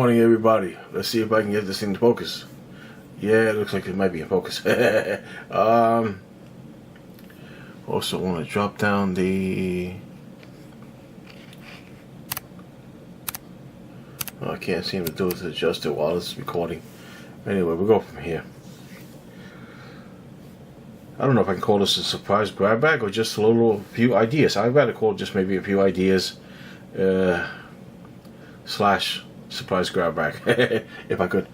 morning, everybody. Let's see if I can get this thing to focus. Yeah, it looks like it might be in focus. Also want to drop down the... Oh, I can't seem to do it to adjust it while it's recording. Anyway, we'll go from here. I don't know if I can call this a surprise grab bag or just a few ideas. I'd rather call it just maybe a few ideas slash surprise grab bag if I could.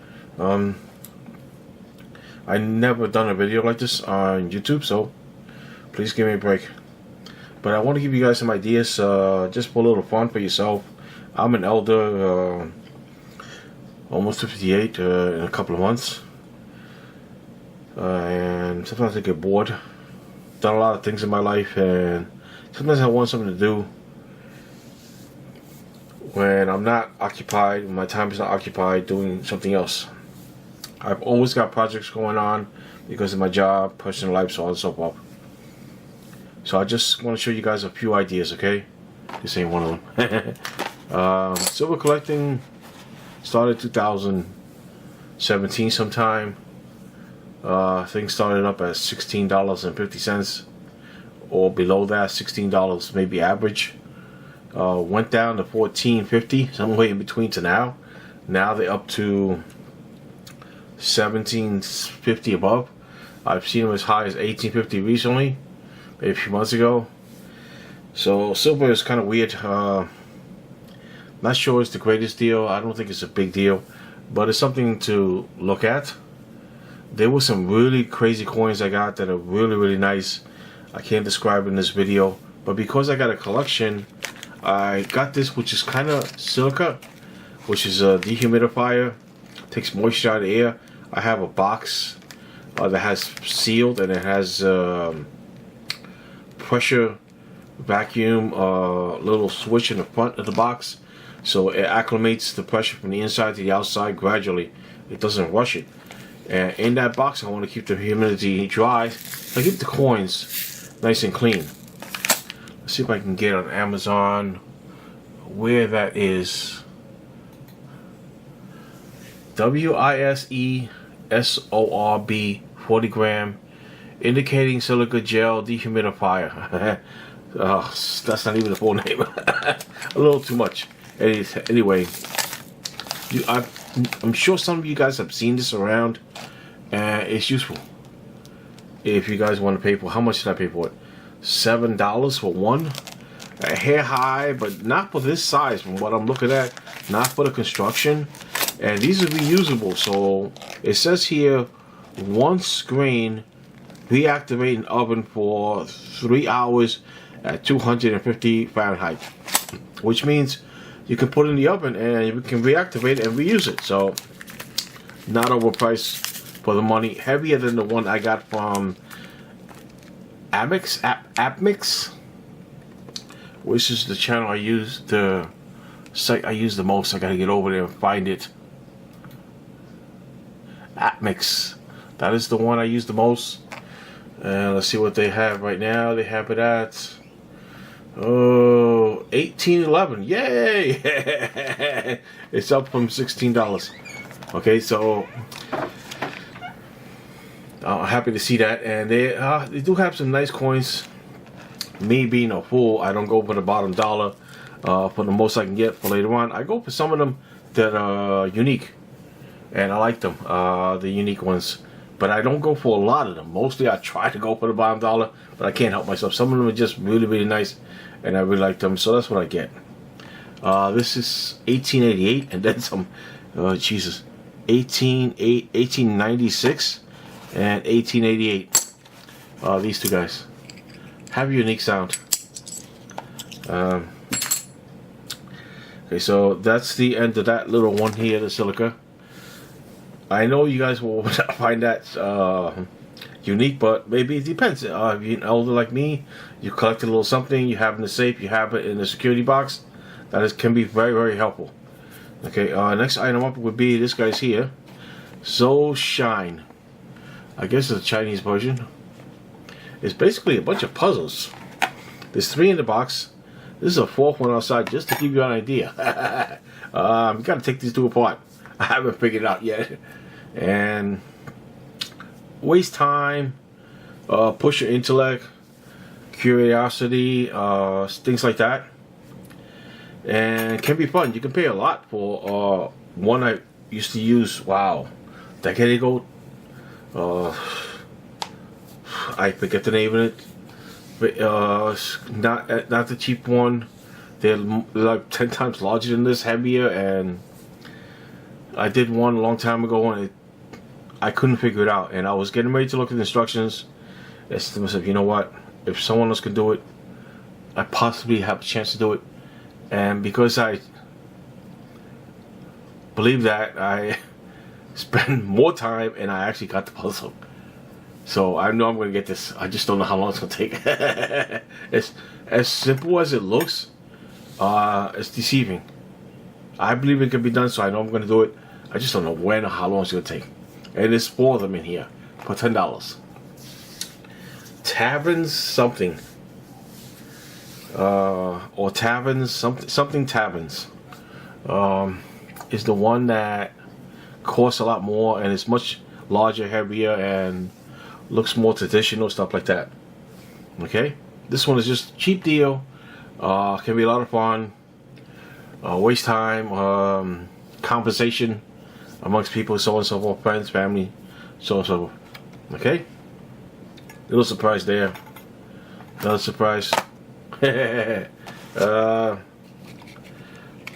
I never done a video like this on YouTube, so please give me a break. But I want to give you guys some ideas just for a little fun for yourself. I'm an elder, almost 58 in a couple of months, and sometimes I get bored. Done a lot of things in my life, and sometimes I want something to do when I'm not occupied, when my time is not occupied doing something else. I've always got projects going on because of my job, personal life, so on and so forth. So I just want to show you guys a few ideas, okay? This ain't one of them. Silver collecting started 2017 sometime. Things started up at $16.50 or below that, $16 maybe average. Went down to $14.50, somewhere in between to now. Now they're up to $17.50 above. I've seen them as high as $18.50 recently, maybe a few months ago. So silver is kind of weird. Not sure it's the greatest deal. I don't think it's a big deal, but it's something to look at. There were some really crazy coins I got that are really nice. I can't describe in this video, but because I got a collection, I got this, which is kind of silica, which is a dehumidifier, takes moisture out of the air. I have a box that has sealed, and it has pressure vacuum little switch in the front of the box, so it acclimates the pressure from the inside to the outside gradually. It doesn't rush it. And in that box, I want to keep the humidity dry. I keep the coins nice and clean. Let's see if I can get on Amazon where that is. Wisesorb 40 gram indicating silica gel dehumidifier. That's not even the full name. A little too much. Anyway, I'm sure some of you guys have seen this around. It's useful. If you guys want to pay for, how much did I pay for it? $7 for one. A hair high, but not for this size from what I'm looking at. Not for the construction. And these are reusable. So it says here, one screen, reactivate an oven for 3 hours at 250 Fahrenheit. Which means you can put it in the oven and you can reactivate it and reuse it. So not overpriced for the money. Heavier than the one I got from Apmix, which is the channel I use, the site I use the most. I gotta get over there and find it. Apmix, that is the one I use the most. And let's see what they have right now. They have it at $18.11. Yay! It's up from $16. Okay, so I'm happy to see that. And they do have some nice coins. Me being a fool, I don't go for the bottom dollar for the most I can get for later on. I go for some of them that are unique, and I like them, the unique ones. But I don't go for a lot of them. Mostly I try to go for the bottom dollar, but I can't help myself. Some of them are just really nice, and I really like them, so that's what I get. This is 1888, and then some, Jesus, 1896 and 1888. These two guys have a unique sound. Okay, so that's the end of that little one here, the silica. I know you guys will find that unique, but maybe it depends. If you're an elder like me, you collect a little something, you have it in the safe, you have it in the security box. That can be very helpful. Okay, next item up would be this guy's here, Zoshine. I guess it's a Chinese version. It's basically a bunch of puzzles. There's 3 in the box. This is a fourth one outside, just to give you an idea. Gotta take these two apart. I haven't figured it out yet. And waste time, push your intellect, curiosity, things like that. And it can be fun. You can pay a lot for one I used to use, wow, a decade ago. I forget the name of it. But, not the cheap one. They're like 10 times larger than this, heavier, and I did one a long time ago and I couldn't figure it out. And I was getting ready to look at the instructions. I said to myself, you know what? If someone else can do it, I possibly have a chance to do it. And because I believe that, I spend more time and I actually got the puzzle. So I know I'm going to get this. I just don't know how long it's going to take. It's as simple as it looks. It's deceiving. I believe it can be done, so I know I'm going to do it. I just don't know when or how long it's going to take. And there's 4 of them in here for $10. Taverns something. Or taverns something taverns. Is the one that costs a lot more and is much larger, heavier, and looks more traditional, stuff like that. Okay, this one is just cheap deal. Can be a lot of fun. Waste time, conversation amongst people, so on and so forth, friends, family, so on and so forth. Okay, little surprise there. Another surprise.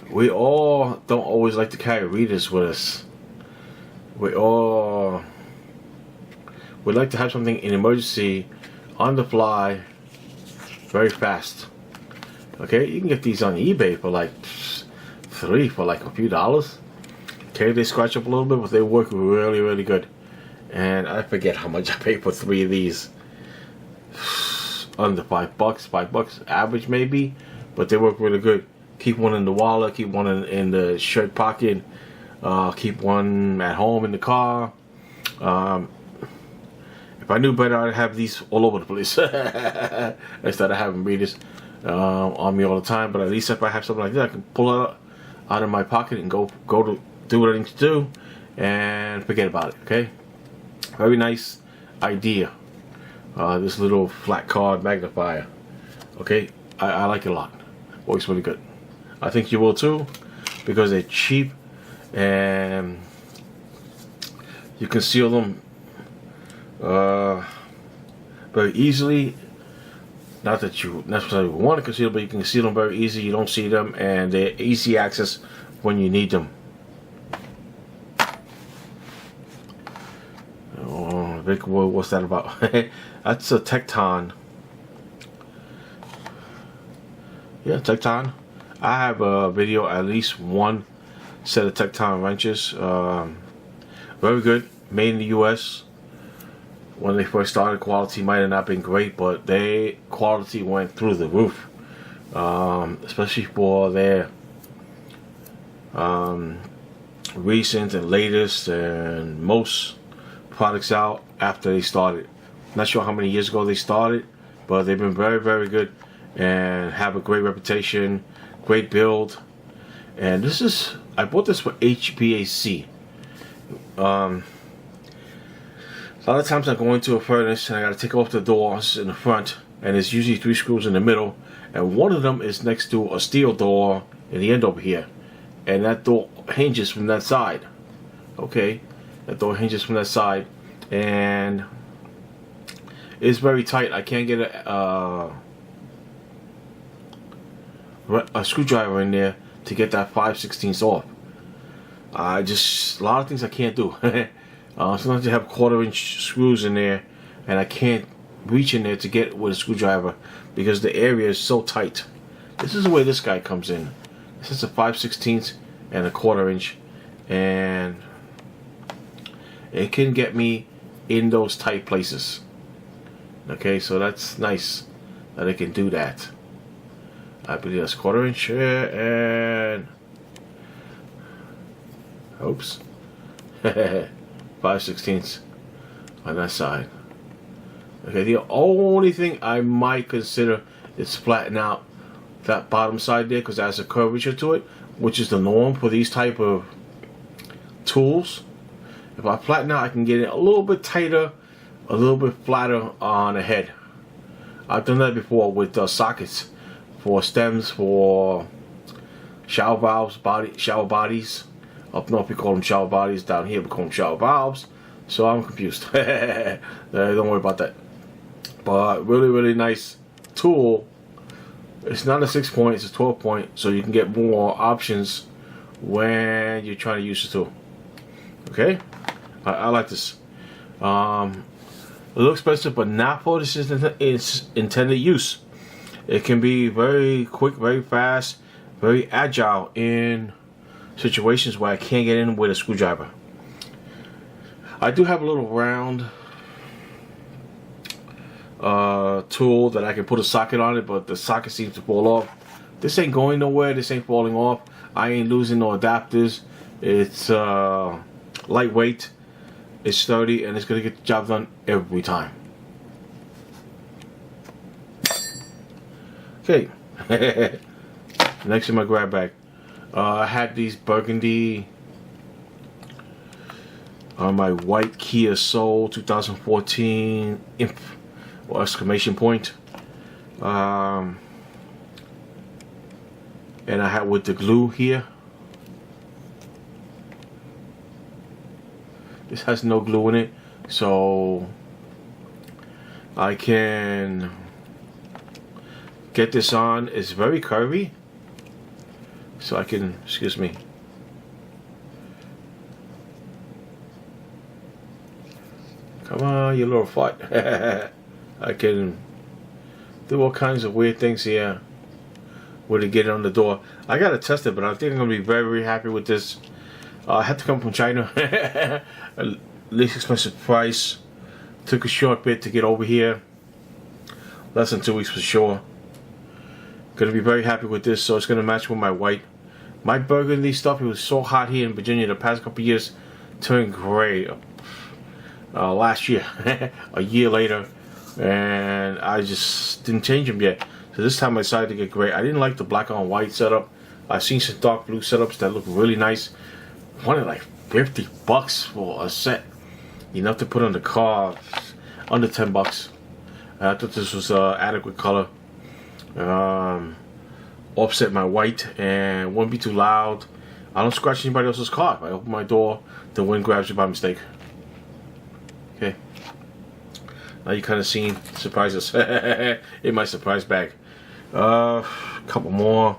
We all don't always like to carry readers with us. We like to have something in emergency, on the fly, very fast. Okay, you can get these on eBay for like 3 for like a few dollars. Okay, they scratch up a little bit, but they work really, really good. And I forget how much I paid for 3 of these. Under $5, $5 average maybe, but they work really good. Keep one in the wallet, keep one in the shirt pocket, keep one at home in the car. If I knew better, I'd have these all over the place instead of having readers on me all the time. But at least if I have something like that, I can pull it out of my pocket and go to do what I need to do and forget about it. Okay, very nice idea. This little flat card magnifier. Okay, I like it a lot. Works really good. I think you will too, because they're cheap and you can seal them very easily. Not that you necessarily want to conceal, but you can seal them very easy. You don't see them, and they're easy access when you need them. Oh, Vic, what's that about? That's a Tekton. Yeah, Tekton. I have a video, at least one set of Tekton wrenches. Very good, made in the US. When they first started, quality might have not been great, but their quality went through the roof. Especially for their recent and latest and most products out after they started. Not sure how many years ago they started, but they've been very, very good and have a great reputation, great build. And this is, I bought this for HVAC. A lot of times I go into a furnace and I gotta take off the doors in the front, and there's usually 3 screws in the middle, and one of them is next to a steel door in the end over here, and that door hinges from that side. Okay, that door hinges from that side, and it's very tight. I can't get a screwdriver in there to get that 5/16 off. A lot of things I can't do. Sometimes you have 1/4-inch screws in there, and I can't reach in there to get with a screwdriver because the area is so tight. This is the way this guy comes in. This is a 5/16 and a 1/4-inch, and it can get me in those tight places. Okay, so that's nice that it can do that. I believe that's 1/4-inch and oops. 5/16 on that side. Okay, the only thing I might consider is flatten out that bottom side there because it has a curvature to it, which is the norm for these type of tools. If I flatten out, I can get it a little bit tighter, a little bit flatter on the head. I've done that before with sockets for stems for shower valves, shower bodies. Up north we call them shower bodies. Down here we call them shower valves. So I'm confused. Don't worry about that. But really nice tool. It's not a 6-point, it's a 12-point, so you can get more options when you're trying to use the tool. Okay, I like this. A little expensive, but not for this is its intended use. It can be very quick, very fast, very agile in situations where I can't get in with a screwdriver. I do have a little round tool that I can put a socket on it, but the socket seems to fall off. This ain't going nowhere. This ain't falling off. I ain't losing no adapters. It's lightweight, it's sturdy, and it's gonna get the job done every time. Okay. Next in my grab bag, I had these burgundy on my white Kia Soul 2014 Imp or exclamation point, and I had with the glue here. This has no glue in it, so I can get this on. It's very curvy, so I can, excuse me, come on, you little fart. I can do all kinds of weird things here with it getting on the door. I gotta test it, but I think I'm gonna be very happy with this. I had to come from China. Least expensive price. Took a short bit to get over here. Less than 2 weeks for sure. Gonna be very happy with this, so it's gonna match with my white. My burgundy stuff, it was so hot here in Virginia the past couple years, turned gray last year, a year later, and I just didn't change them yet. So this time I decided to get gray. I didn't like the black on white setup. I've seen some dark blue setups that look really nice. Wanted like $50 for a set, enough to put on the car, under $10. I thought this was adequate color. Offset my white and won't be too loud. I don't scratch anybody else's car. If I open my door, the wind grabs you by mistake. Okay. Now you kind of seen surprises in my surprise bag. Couple more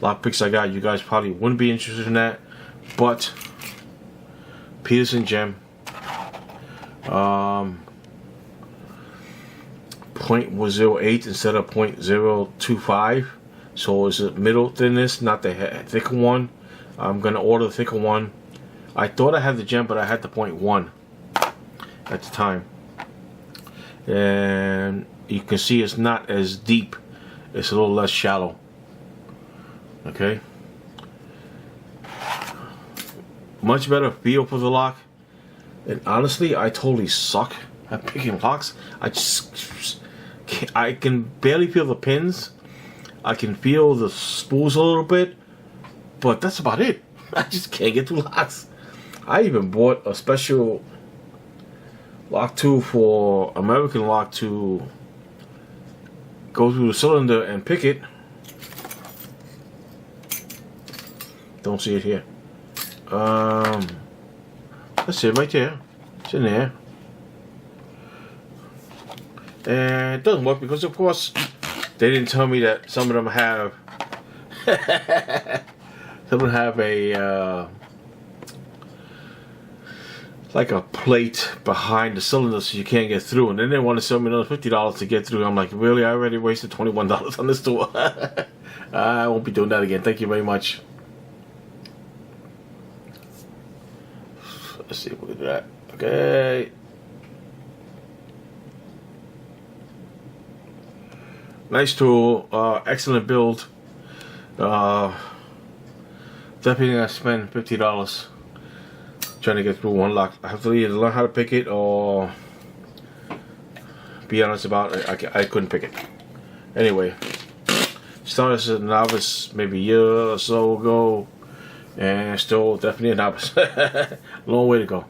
lock picks I got. You guys probably wouldn't be interested in that, but Peterson gem. .08 instead of .025, so it's a middle thickness, not the thicker one. I'm gonna order the thicker one. I thought I had the gem, but I had the .1 at the time, and you can see it's not as deep. It's a little less shallow. Okay, much better feel for the lock. And honestly, I totally suck at picking locks. I can barely feel the pins. I can feel the spools a little bit, but that's about it. I just can't get through locks. I even bought a special lock tool for American lock to go through the cylinder and pick it. Don't see it here. That's it right there. It's in there. And it doesn't work because, of course, they didn't tell me that some of them have a like a plate behind the cylinder so you can't get through, and then they want to sell me another $50 to get through. I'm like, really? I already wasted $21 on this tool. I won't be doing that again. Thank you very much. Let's see if we can do that. Okay. Nice tool, excellent build. Definitely gonna spend $50 trying to get through one lock. I have to either learn how to pick it or be honest about it. I couldn't pick it. Anyway, Started as a novice maybe a year or so ago, and still definitely a novice. Long way to go.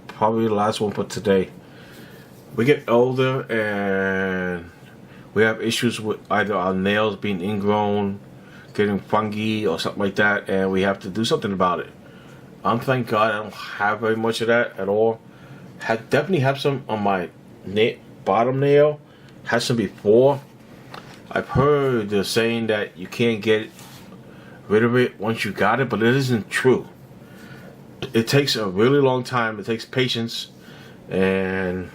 Probably the last one for today. We get older and we have issues with either our nails being ingrown, getting funky or something like that, and we have to do something about it. Thank God I don't have very much of that at all. Definitely have some on my bottom nail. Had some before. I've heard the saying that you can't get rid of it once you got it, but it isn't true. It takes a really long time. It takes patience and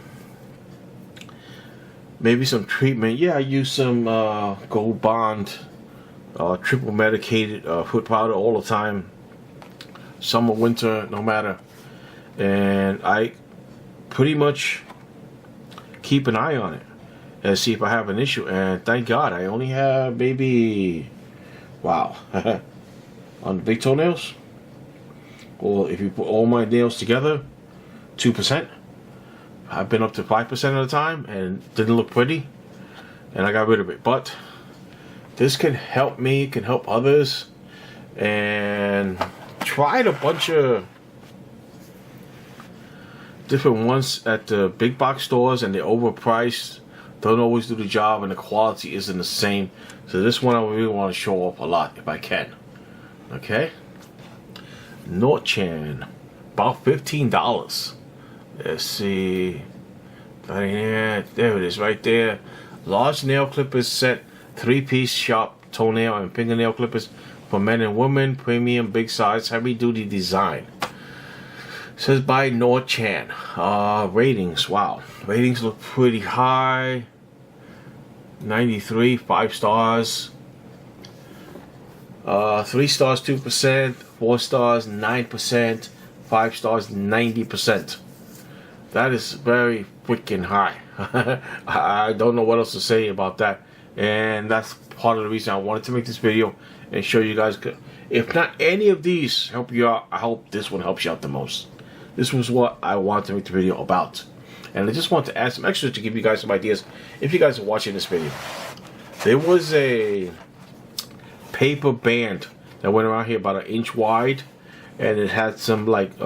maybe some treatment. Yeah, I use some Gold Bond, triple medicated foot powder all the time. Summer, winter, no matter. And I pretty much keep an eye on it and see if I have an issue. And thank God I only have maybe, wow, on the big toenails. Or if you put all my nails together, 2%. I've been up to 5% of the time and it didn't look pretty, and I got rid of it. But this can help me, can help others, and tried a bunch of different ones at the big box stores, and they're overpriced, don't always do the job, and the quality isn't the same. So this one I really want to show off a lot if I can. Okay, Norchm, about $15. Let's see. There it is right there. Large nail clippers set, 3-piece sharp toenail and fingernail clippers for men and women. Premium, big size, heavy duty design. Says by Norchm. Ratings, wow. Ratings look pretty high. 93, 5 stars. 3 stars, 2%. 4 stars, 9%. 5 stars, 90%. That is very freaking high. I don't know what else to say about that. And that's part of the reason I wanted to make this video and show you guys. If not any of these help you out, I hope this one helps you out the most. This was what I wanted to make the video about. And I just want to add some extras to give you guys some ideas if you guys are watching this video. There was a paper band that went around here about 1 inch wide, and it had some like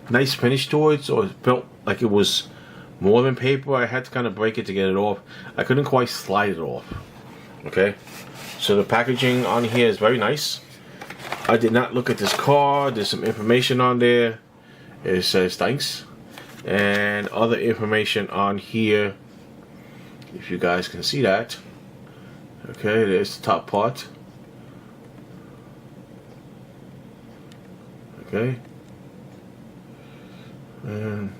nice finish to it, so it felt like it was more than paper. I had to kind of break it to get it off. I couldn't quite slide it off. Okay, so the packaging on here is very nice. I did not look at this card. There's some information on there. It says thanks, and other information on here, if you guys can see that. Okay, there's the top part. Okay, and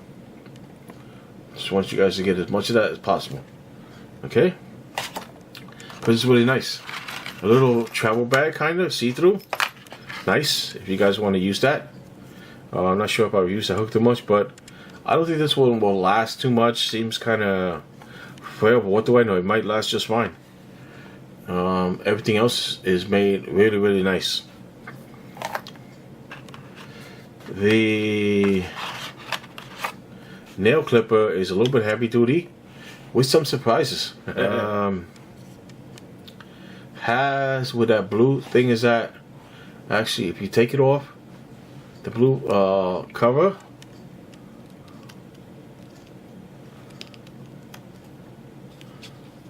just want you guys to get as much of that as possible. Okay, but it's really nice. A little travel bag, kind of see-through. Nice if you guys want to use that. I'm not sure if I've used the hook too much, but I don't think this one will last too much. Seems kind of frail, but what do I know? It might last just fine. Everything else is made really, really nice. The nail clipper is a little bit heavy duty with some surprises. Has where that blue thing is at. Actually, if you take it off, the blue cover,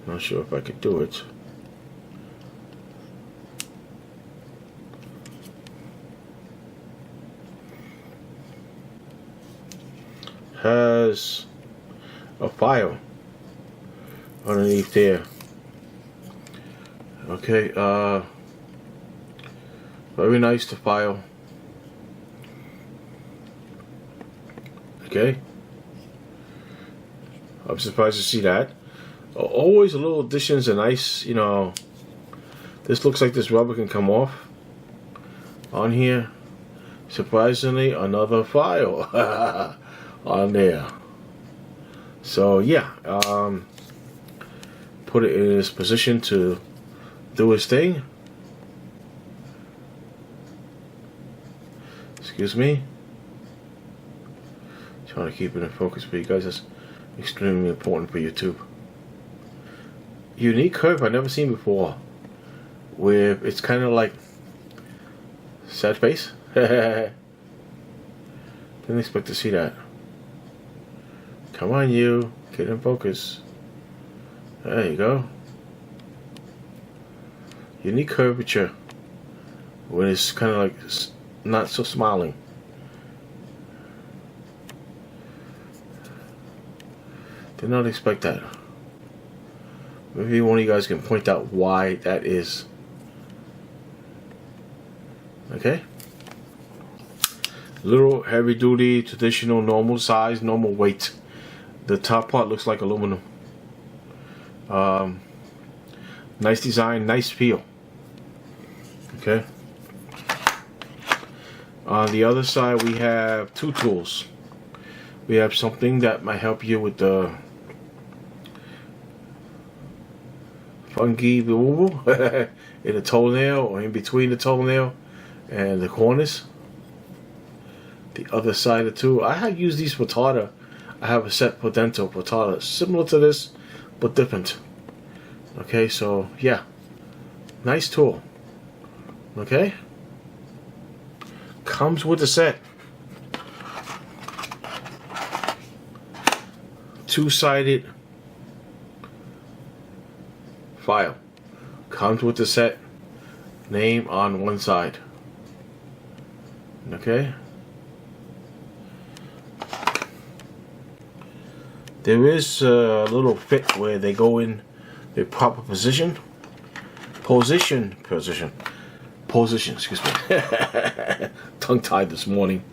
not sure if I could do it. Has a file underneath there. Okay, very nice to file. Okay, I'm surprised to see that. Always a little additions are nice, you know. This looks like this rubber can come off on here. Surprisingly, another file on there. So yeah, put it in its position to do its thing. Excuse me. Trying to keep it in focus for you guys. That's extremely important for YouTube. unique curve I've never seen before. With it's kind of like sad face. Didn't expect to see that. Come on, you get in focus. There you go. Unique curvature. When it's kind of like not so smiling. Did not expect that. Maybe one of you guys can point out why that is. Okay. Little heavy duty, traditional, normal size, normal weight. The top part looks like aluminum. Nice design, nice feel. Okay. On the other side, we have two tools. We have something that might help you with the funky removal in the toenail or in between the toenail and the corners. The other side of the tool, I have used these for tartar. I have a set for dental for tartar, similar to this, but different. Okay, so yeah, nice tool. Okay, comes with the set. Two-sided file. Comes with the set. Name on one side. Okay. There is a little fit where they go in the proper position. Position, excuse me. Tongue-tied this morning.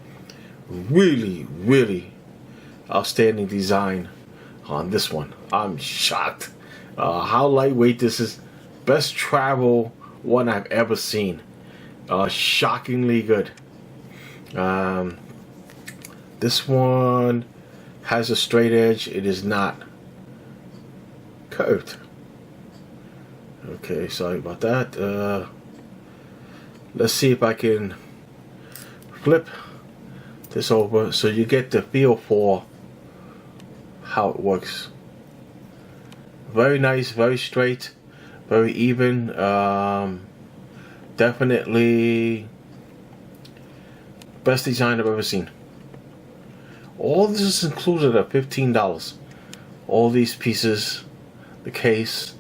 Really, really outstanding design on this one. I'm shocked how lightweight this is. Best travel one I've ever seen. Shockingly good. This one has a straight edge. It is not curved. Okay, sorry about that. Let's see if I can flip this over so you get the feel for how it works. Very nice, very straight, very even. Definitely best design I've ever seen. All this is included at $15. All these pieces, the case,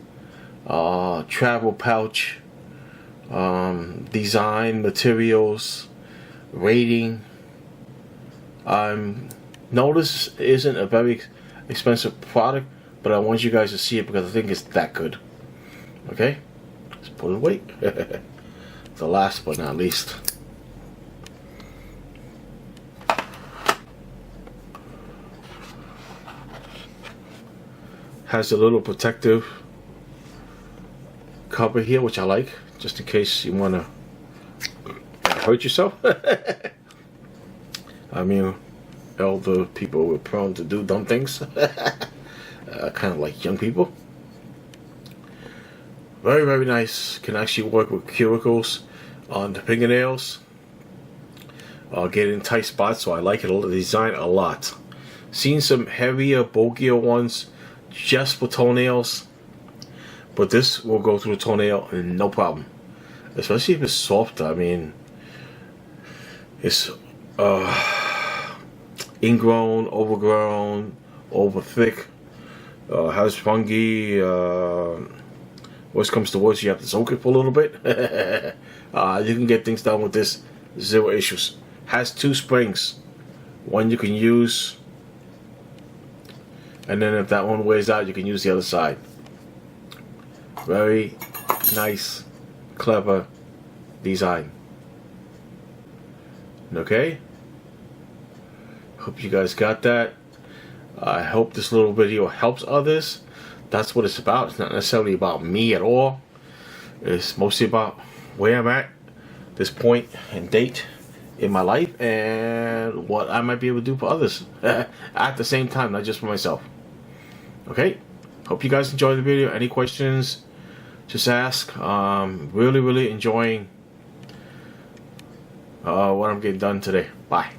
travel pouch, design, materials, rating. No, this isn't a very expensive product, but I want you guys to see it because I think it's that good. Okay, let's put it away. The last but not least. Has a little protective cover here, which I like, just in case you want to hurt yourself. I mean, elder people were prone to do dumb things. Kind of like young people. Very, very nice. Can actually work with cuticles on the fingernails. Get in tight spots, so I like it. The design a lot. Seen some heavier, bulkier ones just for toenails, but this will go through the toenail and no problem. Especially if it's soft. I mean, it's ingrown, overgrown, over thick, has fungi. Worst comes to worst, you have to soak it for a little bit. You can get things done with this, zero issues. Has two springs, one you can use, and then if that one wears out, you can use the other side. Very nice, clever design. Okay? Hope you guys got that. I hope this little video helps others. That's what it's about. It's not necessarily about me at all. It's mostly about where I'm at this point and date in my life and what I might be able to do for others at the same time, not just for myself. Okay? Hope you guys enjoyed the video. Any questions, just ask. Really, really enjoying what I'm getting done today. Bye.